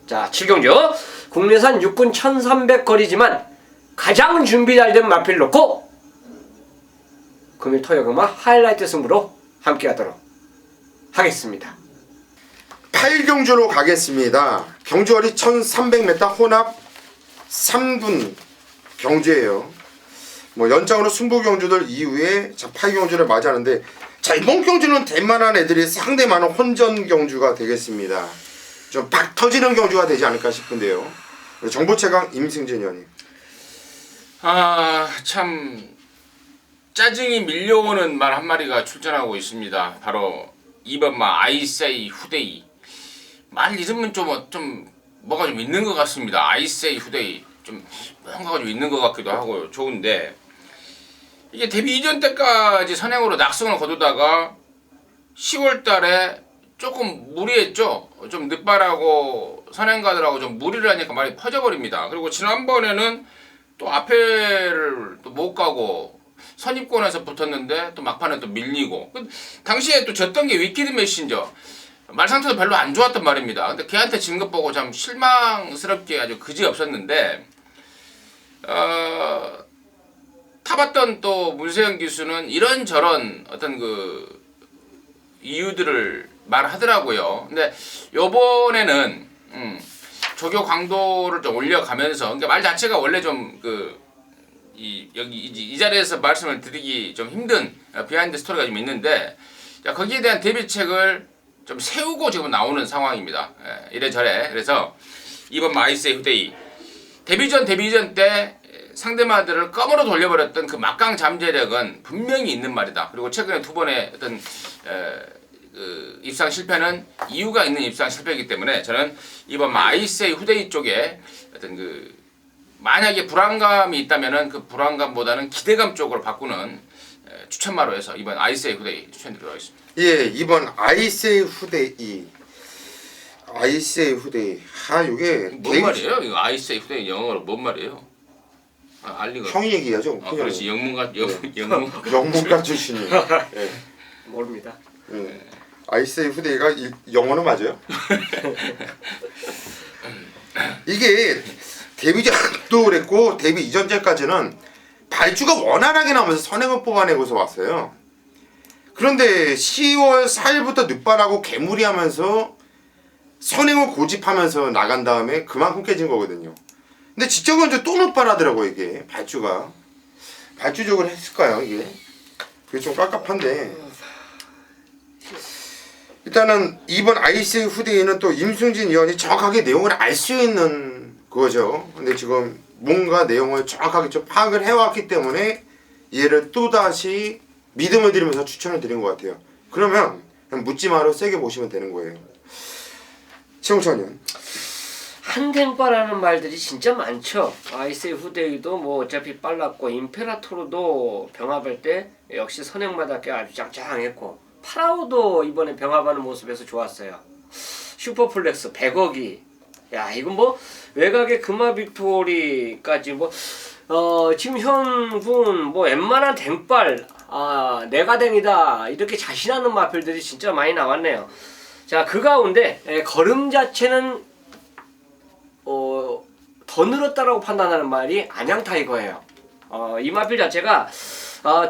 Speaker 2: 자, 7경주 국내산 육군 1300거리지만 가장 준비 잘 된 마필 놓고 금일 토요금화 하이라이트 승부로 함께 하도록 하겠습니다.
Speaker 1: 8경주로 가겠습니다. 경주거리 1300m 혼합 3군 경주예요. 뭐 연장으로 승부 경주들 이후에 8경주를 맞이하는데, 자, 이번 경주는 대만한 애들이 상당히 많은 혼전 경주가 되겠습니다. 좀 팍 터지는 경주가 되지 않을까 싶은데요. 정보 최강 임승진 의원님.
Speaker 3: 참 짜증이 밀려오는 말 한마리가 출전하고 있습니다. 바로 2번 아이세이 후데이. 말 이름은 좀 뭐가 좀 있는 것 같습니다. 아이세이 후데이. 좀 뭔가가 좀 있는 것 같기도 하고 좋은데, 이게 데뷔 이전 때까지 선행으로 낙승을 거두다가 10월 달에 조금 무리했죠. 좀 늦바라고 선행가들하고 좀 무리를 하니까 말이 퍼져버립니다. 그리고 지난번에는 또 앞에를 또 못 가고 선입권에서 붙었는데 또 막판에 또 밀리고, 당시에 또 졌던 게 위키드 메신저. 말 상태도 별로 안 좋았단 말입니다. 근데 걔한테 진 것 보고 참 실망스럽게 아주 그지 없었는데, 타봤던 또 문세영 기수는 이런저런 어떤 그 이유들을 말하더라고요. 근데 요번에는 조교 강도를 좀 올려가면서, 그러니까 말 자체가 원래 좀 여기 이 자리에서 말씀을 드리기 좀 힘든 비하인드 스토리가 좀 있는데, 자, 거기에 대한 대비책을 좀 세우고 지금 나오는 상황입니다. 이래저래. 그래서 이번 아이스의 후대위 데뷔전 때 상대마들을 껌으로 돌려버렸던 그 막강 잠재력은 분명히 있는 말이다. 그리고 최근에 두 번의 어떤 그 입상 실패는 이유가 있는 입상 실패이기 때문에 저는 이번 아이스의 후대위 쪽에 어떤 그 만약에 불안감이 있다면은 그 불안감보다는 기대감 쪽으로 바꾸는 추천마로 해서 이번 아이스의 후대위 추천드리도록 하겠습니다.
Speaker 1: 예, 이번 아이세이 후대이. 이게
Speaker 3: 뭔 말이에요? 이거 아이스의 후대위 영어로 뭔 말이에요? 알리가.
Speaker 1: 형이 얘기하죠.
Speaker 3: 그렇지. 영문가.
Speaker 1: 영문과 출신이. 예.
Speaker 2: 모릅니다.
Speaker 1: 아이세이 후대이가 영어는 맞아요? 이게 데뷔전도 그랬고 데뷔 이전전까지는 발주가 원활하게 나오면서 선행을 뽑아내고서 왔어요. 그런데 10월 4일부터 늦발하고 개무리하면서 선행을 고집하면서 나간 다음에 그만큼 깨진 거거든요. 근데 지적은 또 늦발하더라고. 이게 발주적으로 했을까요? 이게 그게 좀 깝깝한데, 일단은 이번 아이스 후대에는 또 임승진 의원이 정확하게 내용을 알 수 있는 그거죠. 근데 지금 뭔가 내용을 정확하게 좀 파악을 해왔기 때문에 얘를 또다시 믿음을 드리면서 추천을 드린 것 같아요. 그러면 그냥 묻지마로 세게 보시면 되는 거예요. 최홍천 의원.
Speaker 2: 한탱파라는 말들이 진짜 많죠. 아이스의 후대위도 뭐 어차피 빨랐고, 임페라토르도 병합할 때 역시 선행마답게 아주 짱짱했고, 파라오도 이번에 병합하는 모습에서 좋았어요. 슈퍼플렉스 100억이, 야 이건 뭐 외곽의 금화 빅토리까지 뭐 지금 현군 뭐 웬만한 댕빨 내가댕이다 이렇게 자신하는 마필들이 진짜 많이 나왔네요. 자, 그 가운데 걸음 자체는 더 늘었다라고 판단하는 말이 안양타이거예요. 이 마필 자체가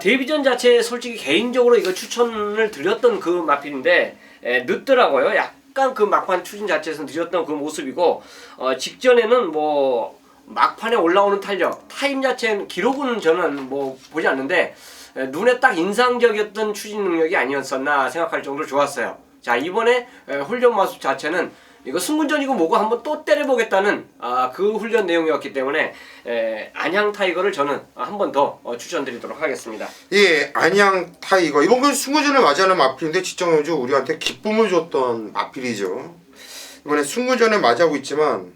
Speaker 2: 데뷔전 자체 솔직히 개인적으로 이거 추천을 드렸던 그 마필인데 늦더라고요. 약간 그 막판 추진 자체에서 늦었던 그 모습이고, 직전에는 뭐 막판에 올라오는 탄력, 타임 자체는 기록은 저는 뭐 보지 않는데 눈에 딱 인상적이었던 추진 능력이 아니었었나 생각할 정도로 좋았어요. 자, 이번에 훈련 모습 자체는 이거 승군전이고 뭐고 한번 또 때려보겠다는 그 훈련 내용이었기 때문에 안양 타이거를 저는 한 번 더 추천드리도록 하겠습니다.
Speaker 1: 예, 안양 타이거. 이번 건 승부전을 맞이하는 마필인데 지정현주 우리한테 기쁨을 줬던 마필이죠. 이번에 승부전을 맞이하고 있지만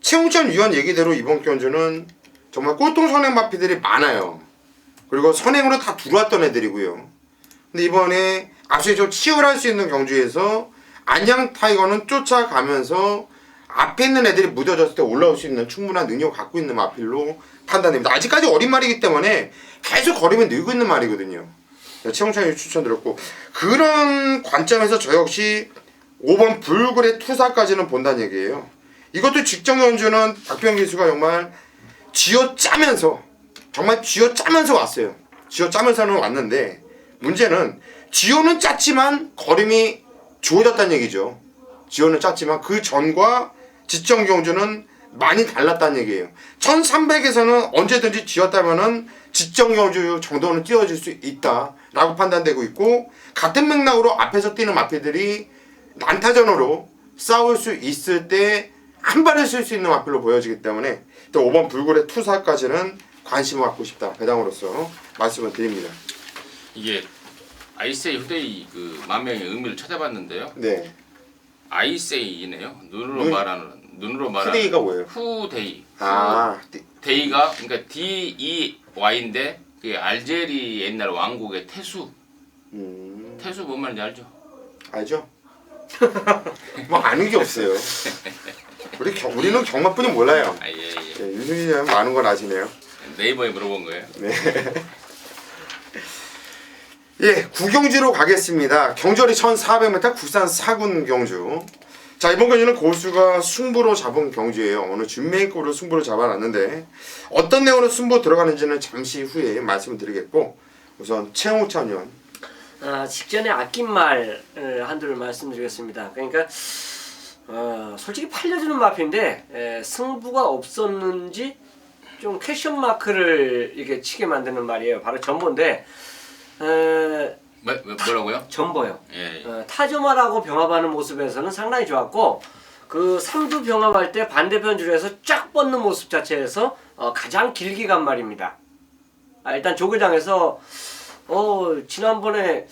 Speaker 1: 최홍천 위원 얘기대로 이번 경주는 정말 꼴통 선행 마필들이 많아요. 그리고 선행으로 다 들어왔던 애들이고요. 근데 이번에 앞서 좀 치열할 수 있는 경주에서 안양 타이거는 쫓아가면서 앞에 있는 애들이 무뎌졌을 때 올라올 수 있는 충분한 능력을 갖고 있는 마필로 판단됩니다. 아직까지 어린 말이기 때문에 계속 걸으면 늘고 있는 말이거든요. 최홍찬이 추천드렸고, 그런 관점에서 저 역시 5번 불굴의 투사까지는 본다는 얘기예요. 이것도 직전 연주는 박병 기수가 정말 쥐어짜면서 왔어요. 쥐어짜면서는 왔는데, 문제는 지호는 짰지만 걸음이 좋아졌다는 얘기죠. 지호는 짰지만 그 전과 지정 경주는 많이 달랐다는 얘기예요. 1300에서는 언제든지 지었다면은 지정 경주 정도는 뛰어질 수 있다라고 판단되고 있고, 같은 맥락으로 앞에서 뛰는 마필들이 난타전으로 싸울 수 있을 때 한 발을 쓸 수 있는 마필로 보여지기 때문에 또 5번 불굴의 투사까지는 관심을 갖고 싶다, 배당으로서 말씀을 드립니다.
Speaker 3: 이게 아이세이 후대이 그 만명의 의미를 찾아봤는데요.
Speaker 1: 네.
Speaker 3: 아이세이네요. 눈으로 말하는
Speaker 1: 후대이가 뭐예요?
Speaker 3: 후데이. 데이가 그러니까 DEY인데 그게 알제리 옛날 왕국의 태수. 태수 뭔 말인지 알죠?
Speaker 1: 알죠? 뭐 아는 게 없어요. 우리는 경마뿐이 몰라요.
Speaker 3: 예.
Speaker 1: 윤승진은 많은 걸 아시네요.
Speaker 3: 네이버에 물어본 거예요.
Speaker 1: 네. 예, 구경주로 가겠습니다. 경절이 1400m 국산 4군 경주. 자, 이번 경기는 고수가 승부로 잡은 경주예요. 오늘 준메이크로 승부를 잡아놨는데 어떤 내용으로 승부 들어가는지는 잠시 후에 말씀을 드리겠고, 우선 최홍찬 의원.
Speaker 2: 직전에 아낀 말 한두를 말씀드리겠습니다. 그러니까 솔직히 팔려주는 마피인데 승부가 없었는지 좀 퀘션 마크를 이렇게 치게 만드는 말이에요. 바로 전보인데
Speaker 3: 뭐라고요?
Speaker 2: 전보요.
Speaker 3: 예.
Speaker 2: 타조말하고 병합하는 모습에서는 상당히 좋았고, 그 3두 병합할 때 반대편 줄에서 쫙 뻗는 모습 자체에서 가장 길게 간 말입니다. 일단 조교장에서 지난번에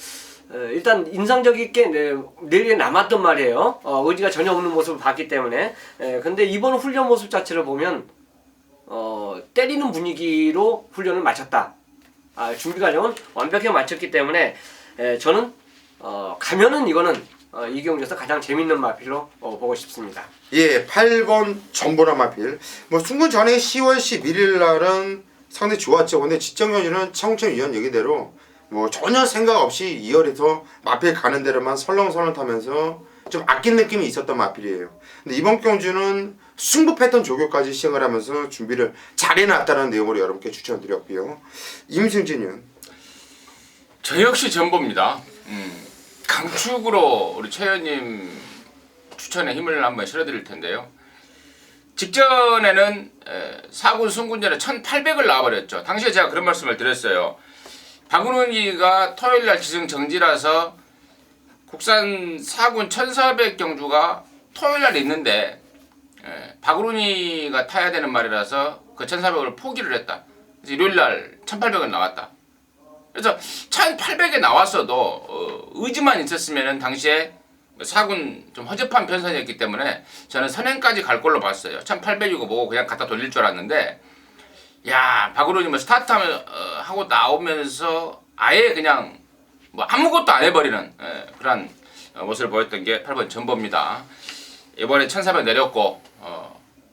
Speaker 2: 일단 인상적이게 내리에 남았던 말이에요. 의지가 전혀 없는 모습을 봤기 때문에. 근데 이번 훈련 모습 자체를 보면 때리는 분위기로 훈련을 마쳤다. 준비 과정은 완벽하게 마쳤기 때문에 저는 가면은 이거는 이 경기에서 가장 재밌는 마필로 보고 싶습니다.
Speaker 1: 예, 8번 전보라 마필. 뭐 승부 전에 10월 11일 날은 상당히 좋았죠. 근데 직전 경기는 최홍천 위원 얘기대로 뭐 전혀 생각 없이 2열에서 마필 가는 대로만 설렁설렁 타면서 좀 아낀 느낌이 있었던 마필이에요. 근데 이번 경주는 승부 패턴 조교까지 시행을 하면서 준비를 잘 해놨다는 내용으로 여러분께 추천드렸고요. 임승진 의원.
Speaker 3: 저 역시 전보입니다. 강축으로 우리 최 의원님 추천에 힘을 한번 실어드릴 텐데요. 직전에는 4군 승군전에 1800을 나와버렸죠. 당시에 제가 그런 말씀을 드렸어요. 박은훈이가 토요일날 기승 정지라서 국산 4군 1400 경주가 토요일날 있는데 박은훈이가 타야 되는 말이라서 그 1400을 포기를 했다. 그래서 일요일날 1800은 나왔다. 그래서 1800에 나왔어도 의지만 있었으면 당시에 4군 좀 허접한 편선이었기 때문에 저는 선행까지 갈 걸로 봤어요. 1800이고 뭐고 그냥 갖다 돌릴 줄 알았는데, 야, 박으로니 뭐 스타트 하고 나오면서 아예 그냥 뭐 아무것도 안 해버리는 그런 모습을 보였던 게 8번 전보입니다. 이번에 1400 내렸고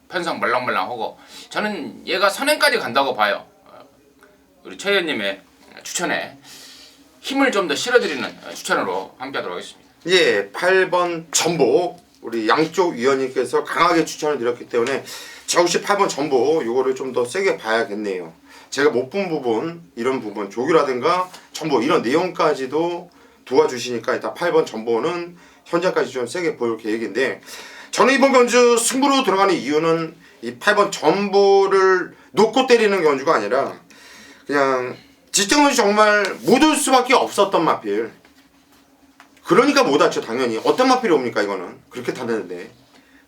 Speaker 3: 편성 말랑말랑하고 저는 얘가 선행까지 간다고 봐요. 우리 최 의원님의 추천에 힘을 좀 더 실어드리는 추천으로 함께하도록 하겠습니다.
Speaker 1: 예, 8번 전보. 우리 양쪽 위원님께서 강하게 추천을 드렸기 때문에 저 혹시 8번 전보 이거를 좀 더 세게 봐야겠네요. 제가 못 본 부분, 이런 부분, 조교라든가 전보 이런 내용까지도 도와주시니까 일단 8번 전보는 현재까지 좀 세게 볼 계획인데, 저는 이번 경주 승부로 들어가는 이유는 이 8번 전보를 놓고 때리는 경주가 아니라 그냥 직전은 정말 못 올 수밖에 없었던 마필. 그러니까 못 왔죠, 당연히. 어떤 마필이 옵니까, 이거는. 그렇게 타는데.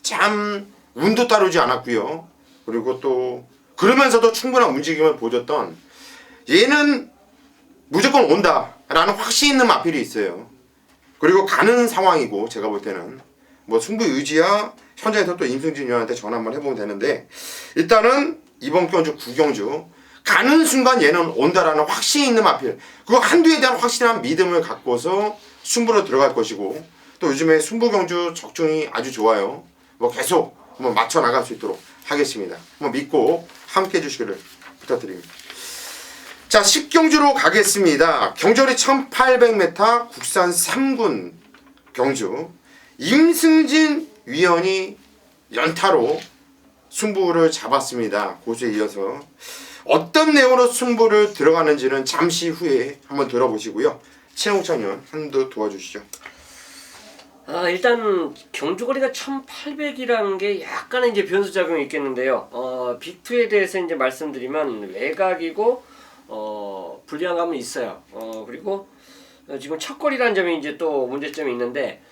Speaker 1: 참 운도 따르지 않았고요. 그리고 또 그러면서도 충분한 움직임을 보여줬던, 얘는 무조건 온다라는 확신 있는 마필이 있어요. 그리고 가는 상황이고, 제가 볼 때는 뭐 승부 의지야 현장에서 또 임승진 의원한테 전화 한번 해보면 되는데, 일단은 이번 경주 구경주 가는 순간 얘는 온다라는 확신이 있는 마필, 그 한두에 대한 확실한 믿음을 갖고서 승부로 들어갈 것이고, 또 요즘에 승부 경주 적중이 아주 좋아요. 뭐 계속 한번 맞춰 나갈 수 있도록 하겠습니다. 한번 믿고 함께 해주시기를 부탁드립니다. 자, 10경주로 가겠습니다. 경절이 1800m 국산 3군 경주. 임승진 위원이 연타로 승부를 잡았습니다. 고수에 이어서 어떤 내용으로 승부를 들어가는지는 잠시 후에 한번 들어보시고요. 최홍찬 의원 한두 도와주시죠.
Speaker 2: 일단 경주거리가 1800이라는 게 약간의 이제 변수 작용이 있겠는데요. 빅2에 대해서 이제 말씀드리면 외곽이고 불리한 감은 있어요. 그리고 지금 첫 거리라는 점이 이제 또 문제점이 있는데,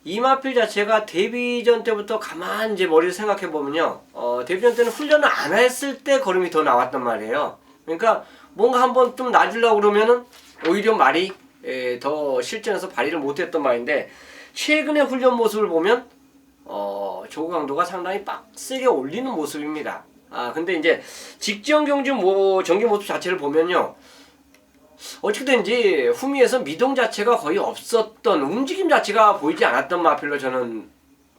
Speaker 2: 이 마필 자체가 데뷔전 때부터 가만히 이제 머리를 생각해 보면요, 데뷔전 때는 훈련을 안 했을 때 걸음이 더 나왔단 말이에요. 그러니까 뭔가 한번 좀 놔주려고 그러면은 오히려 말이 더 실전에서 발휘를 못했던 말인데, 최근의 훈련 모습을 보면 조구 강도가 상당히 빡세게 올리는 모습입니다. 근데 이제 직전 경주 경기 모습 자체를 보면요, 어떻게든지 후미에서 미동 자체가 거의 없었던, 움직임 자체가 보이지 않았던 마필로 저는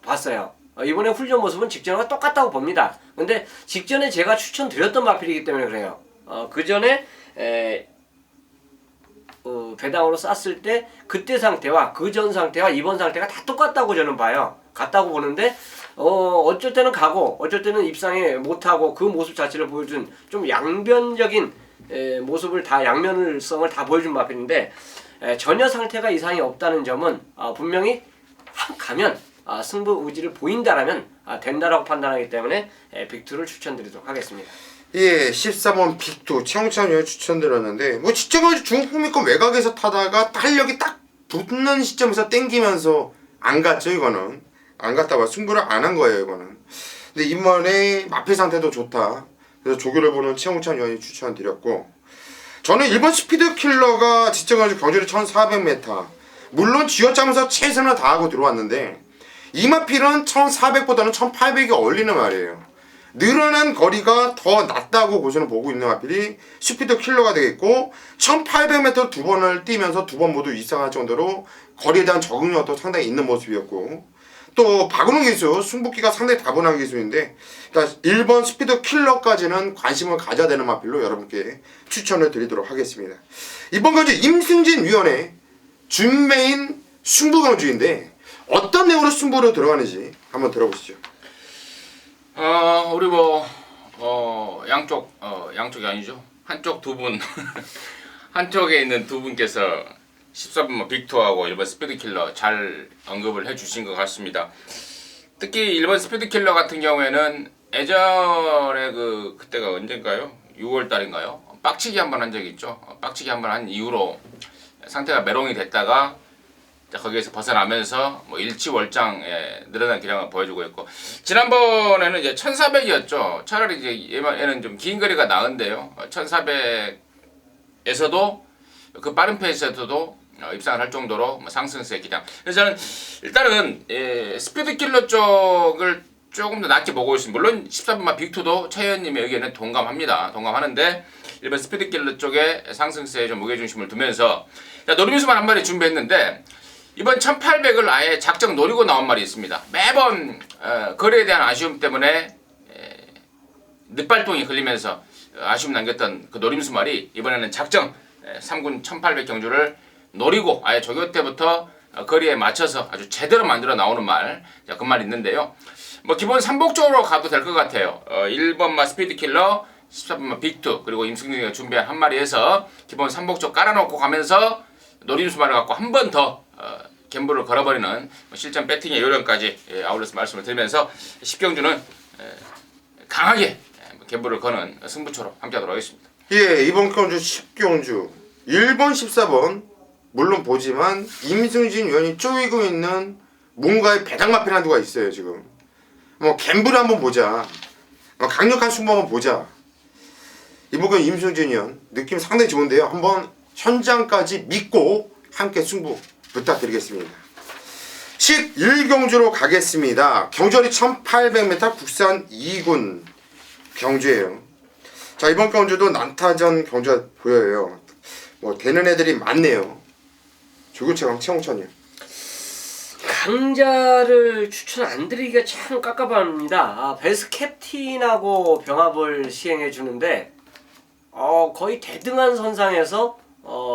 Speaker 2: 봤어요. 이번에 훈련 모습은 직전과 똑같다고 봅니다. 근데 직전에 제가 추천드렸던 마필이기 때문에 그래요. 그 전에 배당으로 쌌을 때 그때 상태와 그 전 상태와 이번 상태가 다 똑같다고 저는 봐요. 같다고 보는데 어쩔 때는 가고 어쩔 때는 입상에 못하고 그 모습 자체를 보여준 좀 양변적인 모습을 다 양면성을 다 보여준 마필인데 전혀 상태가 이상이 없다는 점은 분명히 가면 승부 의지를 보인다라면 된다라고 판단하기 때문에 빅2를 추천드리도록 하겠습니다.
Speaker 1: 예, 14번 빅2 최홍찬 위원 추천드렸는데 뭐 직전까지 중후미권 외곽에서 타다가 탄력이 딱 붙는 시점에서 땡기면서 안 갔죠. 이거는 안 갔다가 승부를 안 한 거예요. 이거는. 근데 이번에 마필 상태도 좋다. 그래서 조교를 보는 최홍찬 위원이 추천드렸고, 저는 1번 스피드킬러가 직전까지 경주를 1400m 물론 쥐어짜면서 최선을 다하고 들어왔는데 이 마필은 1400보다는 1800이 어울리는 말이에요. 늘어난 거리가 더 낫다고 고수는 보고 있는 마필이 스피드킬러가 되겠고, 1800m 두 번을 뛰면서 두 번 모두 이상할 정도로 거리에 대한 적응력도 상당히 있는 모습이었고, 또 박은호 기수 승부기가 상당히 다분한 기수인데, 그러니까 1번 스피드킬러까지는 관심을 가져야 되는 마필로 여러분께 추천을 드리도록 하겠습니다. 이번 경주 임승진 위원의 준메인 승부 경주인데 어떤 내용으로 승부로 들어가는지 한번 들어보시죠.
Speaker 3: 우리 양쪽이 아니죠. 한쪽 두 분 한쪽에 있는 두 분께서 14번 빅2하고 1번 스피드킬러 잘 언급을 해주신 것 같습니다. 특히 1번 스피드킬러 같은 경우에는 예전에 그때가 언젠가요? 6월달인가요? 빡치기 한번 한 적이 있죠. 빡치기 한번 한 이후로 상태가 메롱이 됐다가 거기에서 벗어나면서 뭐 일치월장에 늘어난 기량을 보여주고 있고, 지난번에는 이제 1400이었죠. 차라리 이제 얘는 좀 긴 거리가 나은데요. 1400에서도 그 빠른 페이스에서도 입상을 할 정도로 상승세의 기량. 그래서 저는 일단은 스피드킬러 쪽을 조금 더 낮게 보고 있습니다. 물론 14번마 빅2도 최현님의 의견에 동감하는데 일본 스피드킬러 쪽에 상승세에 좀 무게중심을 두면서, 노림수만 한 마리 준비했는데 이번 1800을 아예 작정 노리고 나온 말이 있습니다. 매번 거리에 대한 아쉬움 때문에 늦발동이 걸리면서 아쉬움 남겼던 그 노림수 말이 이번에는 작정 3군 1800 경주를 노리고 아예 조교 때부터 거리에 맞춰서 아주 제대로 만들어 나오는 말, 그 말 있는데요. 뭐 기본 3복적으로 가도 될 것 같아요. 1번마 스피드킬러, 14번마 빅2, 그리고 임승진이가 준비한 한 마리에서 기본 3복적 깔아놓고 가면서 노림수 말을 갖고 한 번 더 갬블을 걸어버리는 실전 배팅의 요령까지 아울러서 말씀을 드리면서 10경주는 강하게 갬블을 거는 승부처로 함께하도록 하겠습니다.
Speaker 1: 예, 이번 경주 10경주 1번 14번 물론 보지만 임승진 위원이 쪼이고 있는 뭔가의 배당마필 한두가 있어요. 지금 뭐 갬블 한번 보자, 강력한 승부 한번 보자. 이번 경주 임승진 위원 느낌 상당히 좋은데요. 한번 현장까지 믿고 함께 승부 부탁드리겠습니다. 11경주로 가겠습니다. 경주거리 1800m 국산 2군 경주예요. 자, 이번 경주도 난타전 경주가 보여요. 뭐 되는 애들이 많네요. 조교체감 최홍천이요.
Speaker 2: 강자를 추천 안 드리기가 참 깝깝합니다. 베스 캡틴하고 병합을 시행해 주는데 거의 대등한 선상에서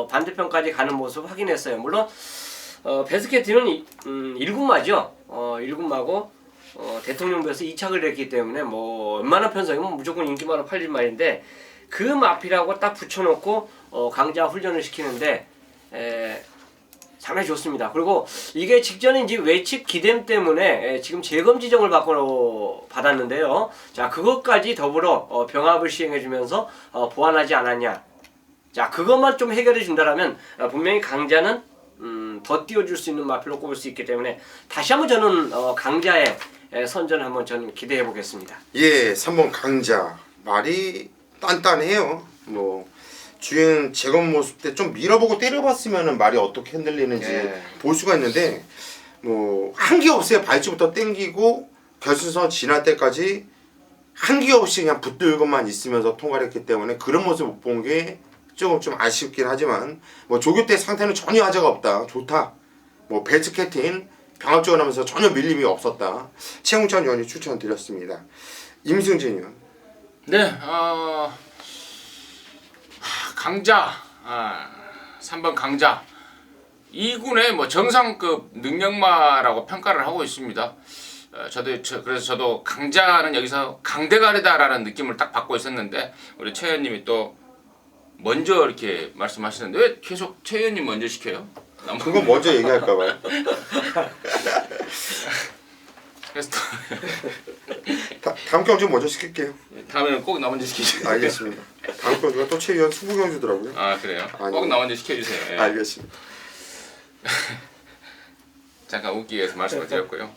Speaker 2: 반대편까지 가는 모습 확인했어요. 물론 베스 캡틴은 1군마죠. 1군마고 대통령부에서 2착을 했기 때문에 뭐 웬만한 편성이면 무조건 인기마로 팔릴 말인데, 그 마필하고 딱 붙여놓고 강자 훈련을 시키는데 상당히 좋습니다. 그리고 이게 직전에 이제 외측 기댐 때문에 지금 재검 지정을 받았는데요. 자, 그것까지 더불어 병합을 시행해주면서 보완하지 않았냐. 자, 그것만 좀 해결해 준다라면 분명히 강자는 더 띄워줄 수 있는 마필로 꼽을 수 있기 때문에 다시 한번 저는 강자의 선전을 한번 저는 기대해 보겠습니다.
Speaker 1: 예, 3번 강자 말이 단단해요. 뭐 주행 재검 모습 때 좀 밀어보고 때려봤으면 말이 어떻게 흔들리는지 볼 수가 있는데, 뭐 한기 없이 발주부터 땡기고 결승선 지날 때까지 한기 없이 그냥 붙들고만 있으면서 통과를 했기 때문에 그런 모습 못 본 게 조금 좀 아쉽긴 하지만, 뭐 조교 때 상태는 전혀 하자가 없다, 좋다. 뭐 베스 캡틴 병합적으로 하면서 전혀 밀림이 없었다. 최홍찬 위원이 추천드렸습니다. 임승진 위원.
Speaker 3: 네, 강자 3번 강자 2군의 뭐 정상급 능력마라고 평가를 하고 있습니다. 그래서 저도 강자는 여기서 강대가리다라는 느낌을 딱 받고 있었는데 우리 최 의원님이 또 먼저 이렇게 말씀하시는데 왜 계속 최 의원님 먼저 시켜요?
Speaker 1: 그거 먼저 얘기할까 봐요.
Speaker 3: 그래서
Speaker 1: 다음 경주 먼저 시킬게요.
Speaker 3: 다음에는 꼭 나 먼저 시키세요.
Speaker 1: 알겠습니다. 다음 경주가 또 최 의원 승부 경주더라고요.
Speaker 3: 아 그래요?
Speaker 1: 아니요.
Speaker 3: 꼭 나 먼저 시켜주세요. 예.
Speaker 1: 알겠습니다.
Speaker 3: 잠깐 웃기 위해서 말씀을 드렸고요.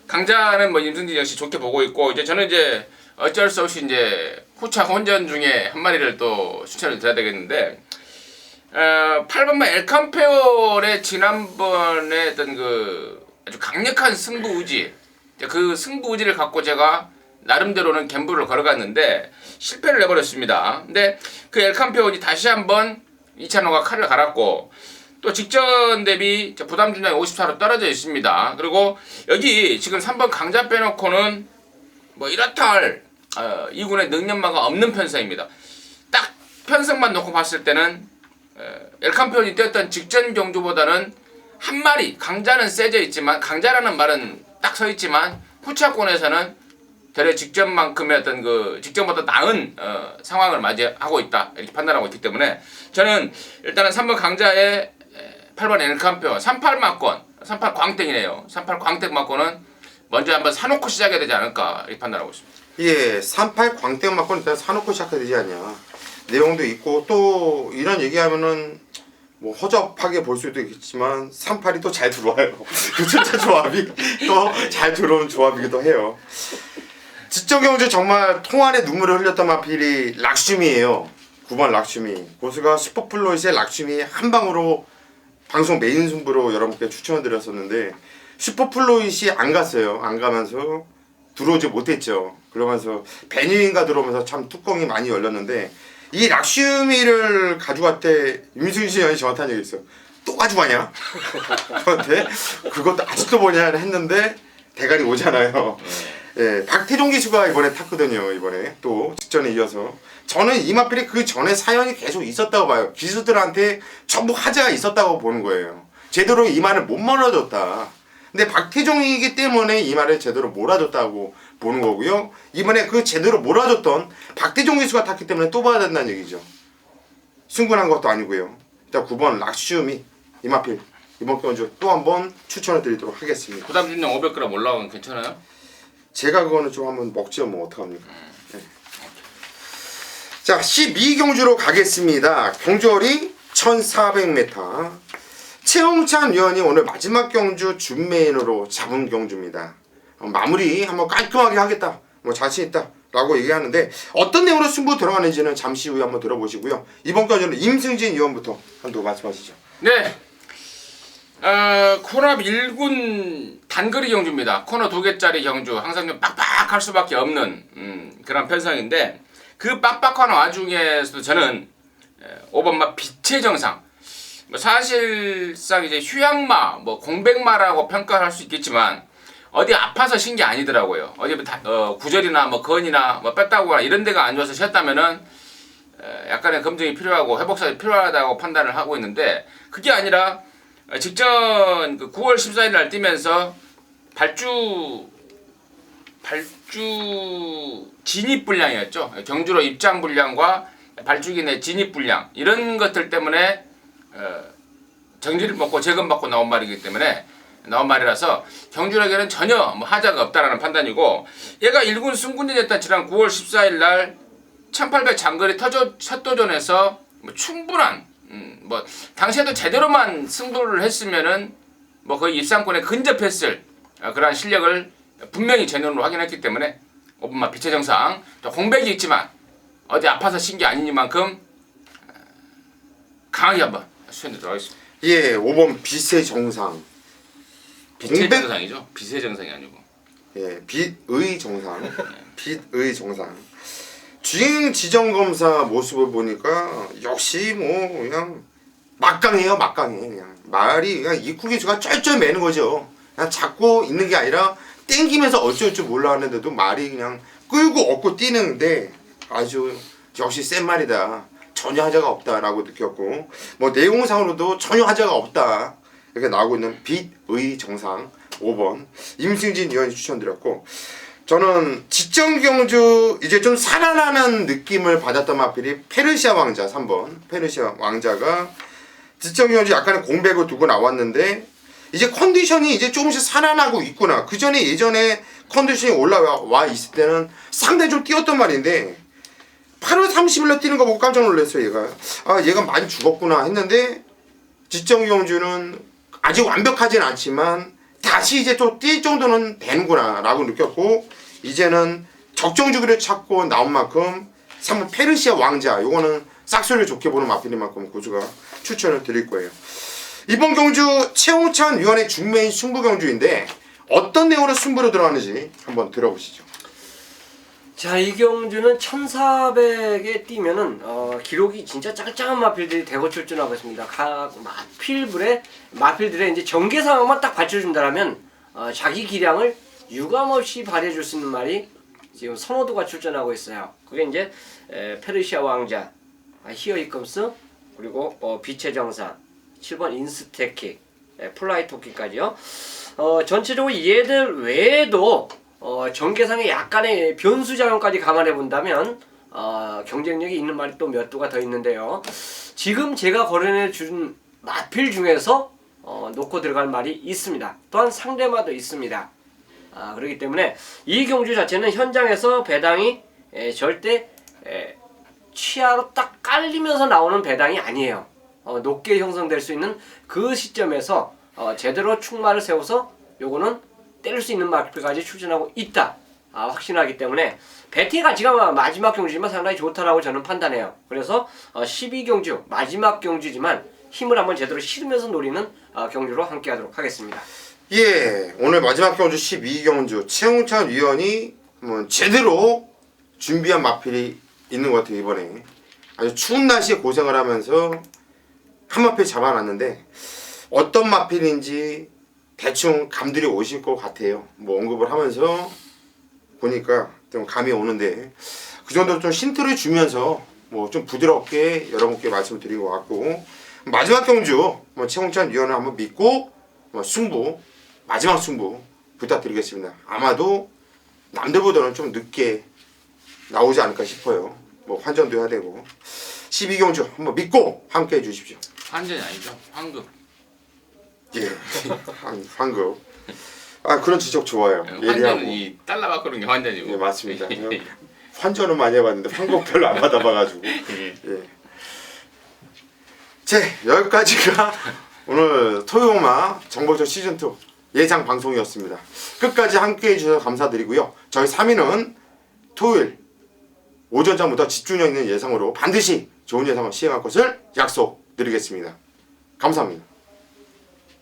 Speaker 3: 강자는 뭐 임승진 역시 좋게 보고 있고 이제 저는 이제 어쩔 수 없이 이제 후차 혼전 중에 한 마리를 또 추천을 드려야 되겠는데 8번마 엘캄페올의 지난번에 어떤 그 아주 강력한 승부 의지 그 승부 의지를 갖고 제가 나름대로는 갬블을 걸어갔는데 실패를 해버렸습니다. 근데 그 엘캄페올이 다시 한번 이찬호가 칼을 갈았고 또 직전 대비 부담 중량이 54로 떨어져 있습니다. 그리고 여기 지금 3번 강자 빼놓고는 뭐 이렇다 할 2군의 능력마가 없는 편성입니다. 딱 편성만 놓고 봤을 때는 엘캄페온이 뛰었던 직전 경주보다는 한 마리 강자는 세져 있지만 강자라는 말은 딱 서 있지만 후차권에서는 대략 직전만큼의 어떤 그 직전보다 나은 상황을 맞이하고 있다 이렇게 판단하고 있기 때문에 저는 일단은 3번 강자의 8번 엘캄페온 38막권 38 광땡이네요. 38 광땡 막권은 먼저 한번 사놓고 시작해야 되지 않을까 이렇게 판단하고 있습니다.
Speaker 1: 예, 38 광땡 맞고 일단 사놓고 시작해야 되지 않냐. 내용도 있고 또 이런 얘기하면은 뭐 허접하게 볼 수도 있겠지만 38이 또 잘 들어와요. 그 숫자 조합이 또 잘 들어온 조합이기도 해요. 지적 경주 정말 통안에 눈물을 흘렸던 마필이 락슈미예요. 9번 락슈미. 고수가 슈퍼플로이스의 락슈미 한 방으로 방송 메인 승부로 여러분께 추천을 드렸었는데 슈퍼플로이시 안 갔어요. 안 가면서 들어오지 못했죠. 그러면서 베니윈가 들어오면서 참 뚜껑이 많이 열렸는데 이 락슈미를 가져갔대 임승진 형이 저한테 한 얘기 있어요. 또 가져가냐? 저한테 그것도 아직도 뭐냐 했는데 대가리 오잖아요. 예, 박태종 기수가 이번에 탔거든요. 이번에 또 직전에 이어서 저는 이마필이 그 전에 사연이 계속 있었다고 봐요. 기수들한테 전부 하자가 있었다고 보는 거예요. 제대로 이마를 못 몰아줬다. 근데 박태종이기 때문에 이마를 제대로 몰아줬다고 보는 거고요. 이번에 그 제대로 몰아줬던 박태종 기수가 탔기 때문에 또 봐야 된다는 얘기죠. 승분한 것도 아니고요. 일단 9번 락슈미 이마필 이번 경주 또 한번 추천을 드리도록 하겠습니다.
Speaker 3: 부담 중량 500g 올라오면 괜찮아요?
Speaker 1: 제가 그거는 좀 한번 먹죠. 뭐 어떡합니까. 네. 자 12경주로 가겠습니다. 경주거리 1400m. 최홍찬 위원이 오늘 마지막 경주 준메인으로 잡은 경주입니다. 마무리 한번 깔끔하게 하겠다. 뭐 자신 있다. 라고 얘기하는데 어떤 내용으로 승부 들어가는지는 잠시 후에 한번 들어보시고요. 이번 경주는 임승진 위원부터 한번 말씀하시죠.
Speaker 3: 네. 코너 1군 단거리 경주입니다. 코너 2개짜리 경주. 항상 좀 빡빡할 수밖에 없는 그런 편성인데 그 빡빡한 와중에서도 저는 5번마 빛의 정상 사실상 이제 휴양마, 뭐 공백마라고 평가할 수 있겠지만 어디 아파서 쉰 게 아니더라고요. 어디 구절이나 뭐 건이나 뭐 뺐다거나 이런 데가 안 좋아서 쉬었다면은 약간의 검증이 필요하고 회복사이 필요하다고 판단을 하고 있는데 그게 아니라 직전 그 9월 14일 날 뛰면서 발주 진입 불량이었죠. 경주로 입장 불량과 발주기 내 진입 불량 이런 것들 때문에 정지를 먹고 재검받고 나온 말이기 때문에 나온 말이라서 경주력에는 전혀 뭐 하자가 없다라는 판단이고 얘가 1군 승군이 됐던 지난 9월 14일 날 1800 장거리 첫 도전에서 뭐 충분한 뭐 당시에도 제대로만 승부를 했으면은 뭐 거의 입상권에 근접했을 그러한 실력을 분명히 제 눈으로 확인했기 때문에 5번마 빛의 정상 또 공백이 있지만 어디 아파서 쉰 게 아니니만큼 강하게 한번 수행되도록 하겠습니다.
Speaker 1: 예, 5번 빛의 정상.
Speaker 3: 빛의 정상이죠. 빛의 정상이 아니고.
Speaker 1: 예, 빛의 정상. 빛의 정상. 주행 지정 검사 모습을 보니까 역시 뭐 그냥 막강해요, 막강해. 그냥 말이 그냥 입구 기수가 쩔쩔 매는 거죠. 그냥 잡고 있는 게 아니라 땡기면서 어쩔 줄 몰라 하는데도 말이 그냥 끌고 업고 뛰는데 아주 역시 센 말이다. 전혀 하자가 없다라고 느꼈고 뭐 내용상으로도 전혀 하자가 없다 이렇게 나오고 있는 빛의 정상 5번 임승진 위원이 추천드렸고 저는 지정경주 이제 좀 살아나는 느낌을 받았던 마필이 페르시아 왕자 3번 페르시아 왕자가 지정경주 약간의 공백을 두고 나왔는데 이제 컨디션이 이제 조금씩 살아나고 있구나. 그 전에 예전에 컨디션이 올라와 있을 때는 상당히 좀 뛰었단 말인데 8월 30일날 뛰는 거 보고 깜짝 놀랐어요. 얘가 얘가 많이 죽었구나 했는데 지정경주는 아직 완벽하진 않지만 다시 이제 또 뛸 정도는 되는구나 라고 느꼈고 이제는 적정 주기를 찾고 나온 만큼 3번 페르시아 왕자 요거는 싹소리를 좋게 보는 마필인 만큼 고수가 추천을 드릴 거예요. 이번 경주 최홍찬 위원의 중매인 승부 경주인데 어떤 내용으로 승부로 들어가는지 한번 들어보시죠.
Speaker 2: 자, 이 경주는 1400에 뛰면은 기록이 진짜 짱짱한 마필들이 대거 출전하고 있습니다. 각 마필들의 이제 전개 상황만 딱 받쳐준다면 자기 기량을 유감없이 발휘해줄 수 있는 말이 지금 선호도가 출전하고 있어요. 그게 이제 페르시아 왕자, 히어 히컴스, 그리고 빛의 정상, 7번 인스테킥, 플라이 토끼까지요. 전체적으로 얘들 외에도 전개상의 약간의 변수 작용까지 감안해 본다면 경쟁력이 있는 말이 또 몇 두가 더 있는데요. 지금 제가 거론해 준 마필 중에서 놓고 들어갈 말이 있습니다. 또한 상대마도 있습니다. 그렇기 때문에 이 경주 자체는 현장에서 배당이 절대 취하로 딱 깔리면서 나오는 배당이 아니에요. 높게 형성될 수 있는 그 시점에서 제대로 충마를 세워서 요거는 때릴 수 있는 마필까지 출전하고 있다 확신하기 때문에 배팅 가치가 마지막 경주지만 상당히 좋다라고 저는 판단해요. 그래서 12경주 마지막 경주지만 힘을 한번 제대로 실으면서 노리는 경주로 함께 하도록 하겠습니다.
Speaker 1: 예, 오늘 마지막 경주 12경주 최홍찬 위원이 제대로 준비한 마필이 있는 것 같아요. 이번에 아주 추운 날씨에 고생을 하면서 한 마필 잡아놨는데 어떤 마필인지 대충 감들이 오실 것 같아요. 뭐 언급을 하면서 보니까 좀 감이 오는데 그 정도로 좀 힌트를 주면서 뭐 좀 부드럽게 여러분께 말씀을 드린 것 같고 마지막 경주 최홍찬 위원을 한번 믿고 승부 마지막 승부 부탁드리겠습니다. 아마도 남들보다는 좀 늦게 나오지 않을까 싶어요. 뭐 환전도 해야 되고 12경주 한번 믿고 함께 해주십시오.
Speaker 3: 환전이 아니죠. 환급.
Speaker 1: 예, 환급. 그런 지적 좋아요.
Speaker 3: 환전은 이 달러 바꾸는 게 환전이고.
Speaker 1: 예, 맞습니다. 환전은 많이 해봤는데 환급 별로 안 받아봐가지고. 예. 여기까지가 오늘 토요마 정보쇼 시즌2 예상 방송이었습니다. 끝까지 함께 해주셔서 감사드리고요. 저희 3위는 토요일 오전장부터 집중력 있는 예상으로 반드시 좋은 예상을 시행할 것을 약속드리겠습니다. 감사합니다.